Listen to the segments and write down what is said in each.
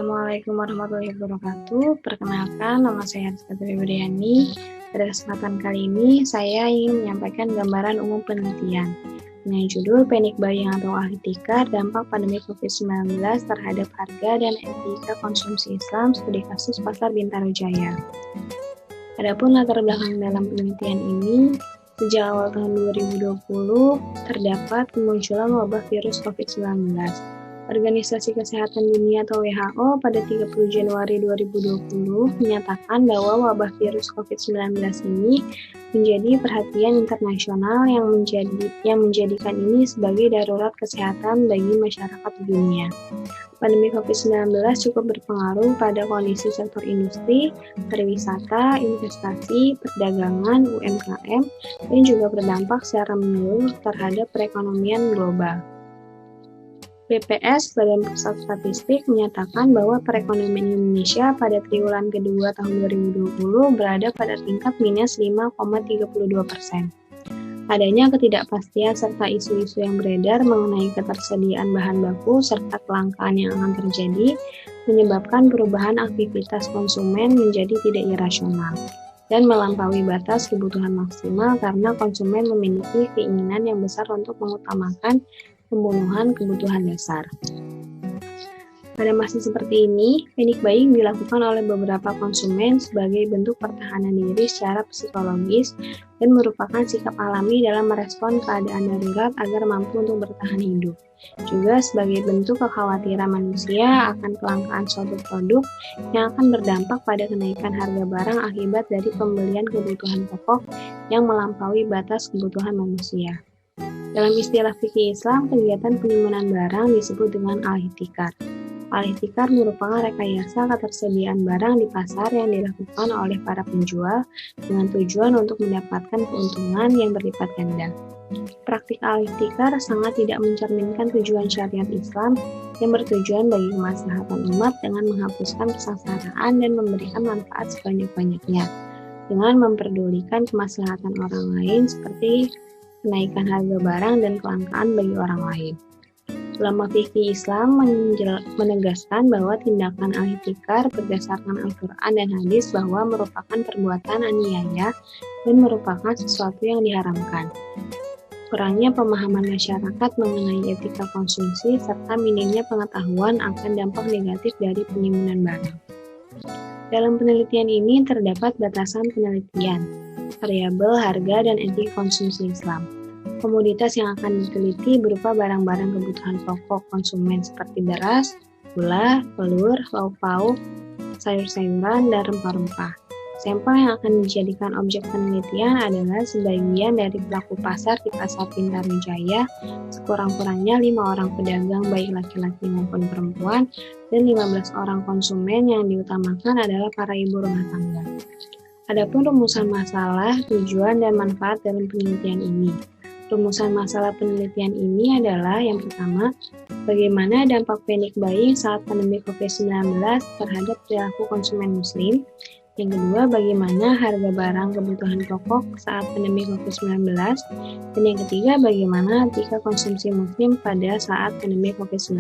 Assalamualaikum warahmatullahi wabarakatuh. Perkenalkan, nama saya Rizka Tribriani. Pada kesempatan kali ini, saya ingin menyampaikan gambaran umum penelitian dengan judul Panic Buying atau ahli tikar, dampak pandemi COVID-19 terhadap harga dan etika konsumsi Islam, studi kasus Pasar Bintaro Jaya. Adapun latar belakang dalam penelitian ini, sejak awal tahun 2020 terdapat kemunculan wabah virus COVID-19. Organisasi Kesehatan Dunia atau WHO pada 30 Januari 2020 menyatakan bahwa wabah virus COVID-19 ini menjadi perhatian internasional yang menjadikan ini sebagai darurat kesehatan bagi masyarakat dunia. Pandemi COVID-19 cukup berpengaruh pada kondisi sektor industri, pariwisata, investasi, perdagangan, UMKM, dan juga berdampak secara menyeluruh terhadap perekonomian global. BPS, Badan Pusat Statistik, menyatakan bahwa perekonomian Indonesia pada triwulan kedua tahun 2020 berada pada tingkat minus 5,32%. Adanya ketidakpastian serta isu-isu yang beredar mengenai ketersediaan bahan baku serta kelangkaan yang akan terjadi menyebabkan perubahan aktivitas konsumen menjadi tidak irasional dan melampaui batas kebutuhan maksimal karena konsumen memiliki keinginan yang besar untuk mengutamakan pembunuhan kebutuhan dasar. Pada masa seperti ini, panic buying dilakukan oleh beberapa konsumen sebagai bentuk pertahanan diri secara psikologis dan merupakan sikap alami dalam merespon keadaan darurat agar mampu untuk bertahan hidup. Juga sebagai bentuk kekhawatiran manusia akan kelangkaan suatu produk yang akan berdampak pada kenaikan harga barang akibat dari pembelian kebutuhan pokok yang melampaui batas kebutuhan manusia. Dalam istilah fikih Islam, kegiatan penimbunan barang disebut dengan al-ihtikar. Al-ihtikar merupakan rekayasa ketersediaan barang di pasar yang dilakukan oleh para penjual dengan tujuan untuk mendapatkan keuntungan yang berlipat ganda. Praktik al-ihtikar sangat tidak mencerminkan tujuan syariat Islam yang bertujuan bagi kemaslahatan umat dengan menghapuskan kesengsaraan dan memberikan manfaat sebanyak-banyaknya dengan memperdulikan kemaslahatan orang lain seperti kenaikan harga barang dan kelangkaan bagi orang lain. Ulama fikih Islam menegaskan bahwa tindakan al-ihtikar berdasarkan Al-Quran dan hadis bahwa merupakan perbuatan aniaya dan merupakan sesuatu yang diharamkan. Kurangnya pemahaman masyarakat mengenai etika konsumsi serta minimnya pengetahuan akan dampak negatif dari penimbunan barang. Dalam penelitian ini terdapat batasan penelitian, variabel harga dan etika konsumsi Islam. Komoditas yang akan diteliti berupa barang-barang kebutuhan pokok konsumen seperti beras, gula, telur, lauk pauk, sayur-sayuran, dan rempah-rempah. Sampel yang akan dijadikan objek penelitian adalah sebagian dari pelaku pasar di Pasar Bintaro Jaya, sekurang-kurangnya 5 orang pedagang baik laki-laki maupun perempuan, dan 15 orang konsumen yang diutamakan adalah para ibu rumah tangga. Adapun rumusan masalah, tujuan, dan manfaat dalam penelitian ini. Rumusan masalah penelitian ini adalah yang pertama, bagaimana dampak panic buying saat pandemi COVID-19 terhadap perilaku konsumen muslim. Yang kedua, bagaimana harga barang kebutuhan pokok saat pandemi COVID-19. Dan yang ketiga, bagaimana etika konsumsi muslim pada saat pandemi COVID-19.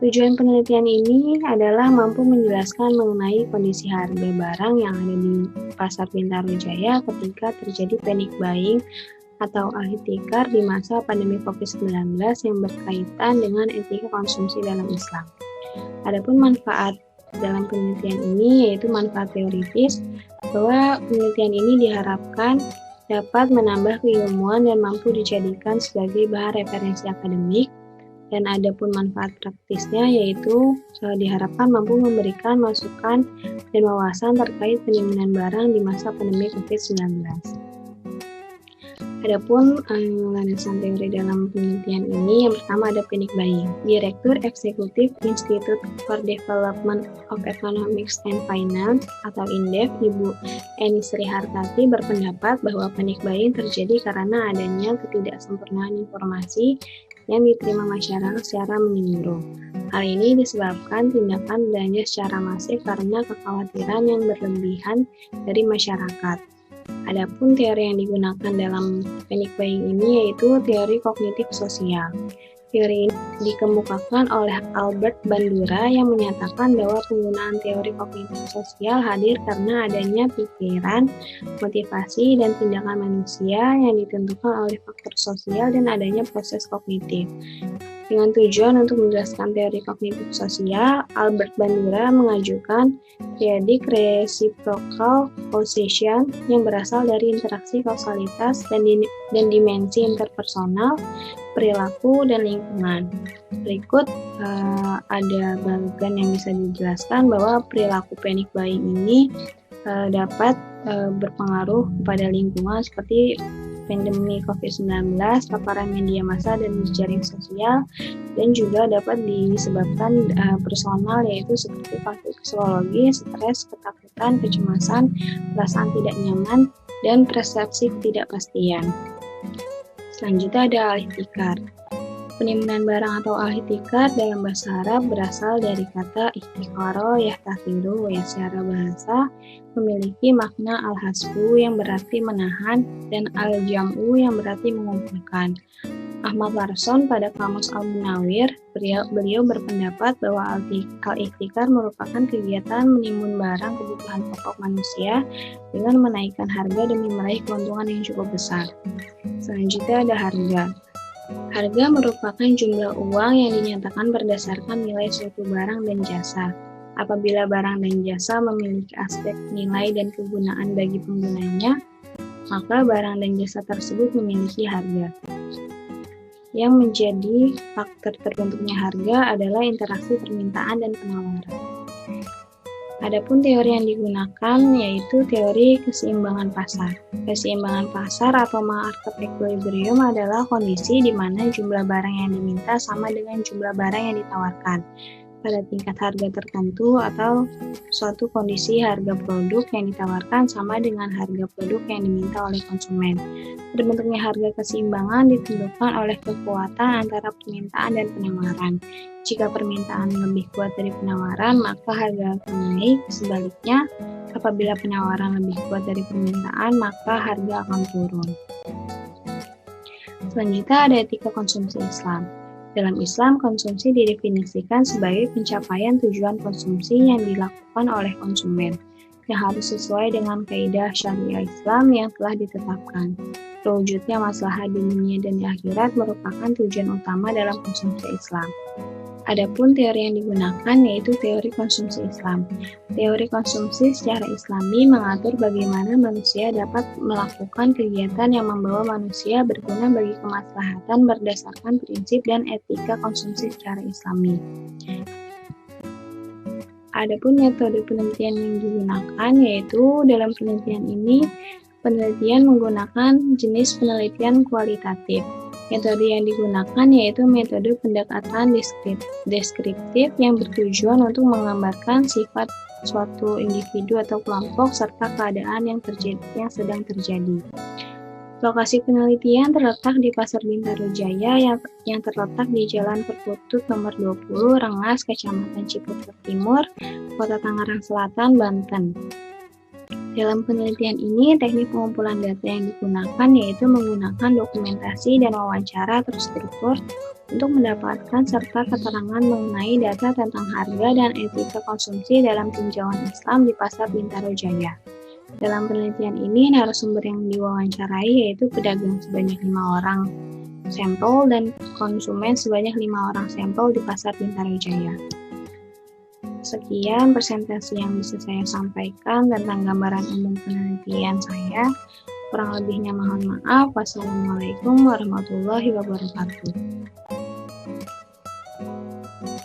Tujuan penelitian ini adalah mampu menjelaskan mengenai kondisi harga barang yang ada di Pasar Bintaro Jaya ketika terjadi panic buying atau al-ihtikar di masa pandemi COVID-19 yang berkaitan dengan etika konsumsi dalam Islam. Adapun manfaat dalam penelitian ini yaitu manfaat teoritis, bahwa penelitian ini diharapkan dapat menambah keilmuan dan mampu dijadikan sebagai bahan referensi akademik. Dan adapun manfaat praktisnya yaitu diharapkan mampu memberikan masukan dan wawasan terkait penimbunan barang di masa pandemi COVID-19. Adapun landasan teori dalam penelitian ini, yang pertama ada panic buying. Direktur Eksekutif Institute for Development of Economics and Finance atau INDEF, Ibu Eni Sri Hartati berpendapat bahwa panic buying terjadi karena adanya ketidaksempurnaan informasi yang diterima masyarakat secara menyeluruh. Hal ini disebabkan tindakan belanja secara masif karena kekhawatiran yang berlebihan dari masyarakat. Adapun teori yang digunakan dalam panic buying ini yaitu teori kognitif sosial. Teori ini dikemukakan oleh Albert Bandura yang menyatakan bahwa penggunaan teori kognitif sosial hadir karena adanya pikiran, motivasi, dan tindakan manusia yang ditentukan oleh faktor sosial dan adanya proses kognitif. Dengan tujuan untuk menjelaskan teori kognitif sosial, Albert Bandura mengajukan teorik reciprocal causation yang berasal dari interaksi kausalitas dan dimensi interpersonal, perilaku, dan lingkungan. Berikut ada bagian yang bisa dijelaskan bahwa perilaku panic buying ini dapat berpengaruh kepada lingkungan seperti pandemi COVID-19, paparan media massa dan jejaring sosial, dan juga dapat disebabkan personal yaitu seperti faktor psikologi, stres, ketakutan, kecemasan, perasaan tidak nyaman, dan persepsi ketidakpastian. Selanjutnya ada al-ihtikar. Penimbunan barang atau al-ihtikar dalam bahasa Arab berasal dari kata ihtikaro, yahtakiru, ya secara bahasa memiliki makna al-hasbu yang berarti menahan dan al-jam'u yang berarti mengumpulkan. Ahmad Larson pada Kamus Al-Munawir, beliau berpendapat bahwa al-ihtikar merupakan kegiatan menimbun barang kebutuhan pokok manusia dengan menaikkan harga demi meraih keuntungan yang cukup besar. Selanjutnya ada harga. Harga merupakan jumlah uang yang dinyatakan berdasarkan nilai suatu barang dan jasa. Apabila barang dan jasa memiliki aspek nilai dan kegunaan bagi penggunanya, maka barang dan jasa tersebut memiliki harga. Yang menjadi faktor terbentuknya harga adalah interaksi permintaan dan penawaran. Adapun teori yang digunakan yaitu teori keseimbangan pasar. Keseimbangan pasar atau market equilibrium adalah kondisi di mana jumlah barang yang diminta sama dengan jumlah barang yang ditawarkan pada tingkat harga tertentu atau suatu kondisi harga produk yang ditawarkan sama dengan harga produk yang diminta oleh konsumen. Terbentuknya harga keseimbangan ditentukan oleh kekuatan antara permintaan dan penawaran. Jika permintaan lebih kuat dari penawaran, maka harga akan naik. Sebaliknya, apabila penawaran lebih kuat dari permintaan, maka harga akan turun. Selanjutnya ada etika konsumsi Islam. Dalam Islam, konsumsi didefinisikan sebagai pencapaian tujuan konsumsi yang dilakukan oleh konsumen, yang harus sesuai dengan kaidah syariah Islam yang telah ditetapkan. Terwujudnya maslahat di dunia dan di akhirat merupakan tujuan utama dalam konsumsi Islam. Adapun teori yang digunakan yaitu teori konsumsi Islam. Teori konsumsi secara Islami mengatur bagaimana manusia dapat melakukan kegiatan yang membawa manusia berguna bagi kemaslahatan berdasarkan prinsip dan etika konsumsi secara Islami. Adapun metode penelitian yang digunakan yaitu dalam penelitian ini penelitian menggunakan jenis penelitian kualitatif. Metode yang digunakan yaitu metode pendekatan deskriptif yang bertujuan untuk menggambarkan sifat suatu individu atau kelompok serta keadaan yang sedang terjadi. Lokasi penelitian terletak di Pasar Bintaro Jaya yang terletak di Jalan Perkutut nomor 20, Rengas, Kecamatan Ciputat Timur, Kota Tangerang Selatan, Banten. Dalam penelitian ini, teknik pengumpulan data yang digunakan yaitu menggunakan dokumentasi dan wawancara terstruktur untuk mendapatkan serta keterangan mengenai data tentang harga dan etika konsumsi dalam tinjauan Islam di Pasar Bintaro Jaya. Dalam penelitian ini, narasumber yang diwawancarai yaitu pedagang sebanyak 5 orang sampel dan konsumen sebanyak 5 orang sampel di Pasar Bintaro Jaya. Sekian presentasi yang bisa saya sampaikan tentang gambaran umum penelitian saya. Kurang lebihnya mohon maaf. Wassalamualaikum warahmatullahi wabarakatuh.